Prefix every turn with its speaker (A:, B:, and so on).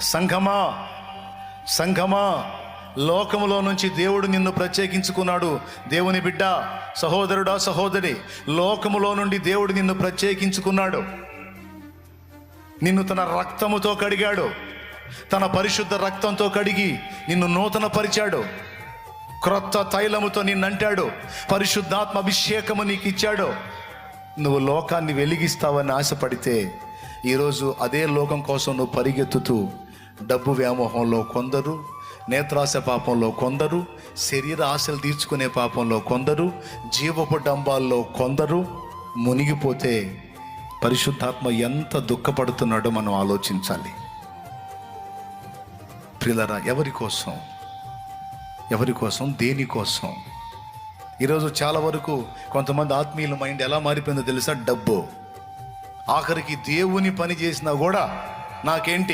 A: సంఘమా సంఘమా, లోకములో నుంచి దేవుడు నిన్ను ప్రత్యేకించుకున్నాడు. దేవుని బిడ్డ, సహోదరుడా సహోదరి, లోకములో నుండి దేవుడు నిన్ను ప్రత్యేకించుకున్నాడు. నిన్ను తన రక్తముతో కడిగాడు. తన పరిశుద్ధ రక్తంతో కడిగి నిన్ను నూతన పరిచాడు. క్రొత్త తైలముతో నిన్నంటాడు. పరిశుద్ధాత్మ అభిషేకము నీకు ఇచ్చాడు. నువ్వు లోకాన్ని వెలిగిస్తావని ఆశపడితే ఈరోజు అదే లోకం కోసం నువ్వు పరిగెత్తుతూ డబ్బు వ్యామోహంలో కొందరు, నేత్రాశ పాపంలో కొందరు, శరీర ఆశలు తీర్చుకునే పాపంలో కొందరు, జీవపు డంబాల్లో కొందరు మునిగిపోతే పరిశుద్ధాత్మ ఎంత దుఃఖపడుతున్నాడో మనం ఆలోచించాలి. ప్రియులారా, ఎవరి కోసం దేనికోసం? ఈరోజు చాలా వరకు కొంతమంది ఆత్మీయుల మైండ్ ఎలా మారిపోయిందో తెలుసా? డబ్బు. ఆఖరికి దేవుని పని చేసినా కూడా నాకేంటి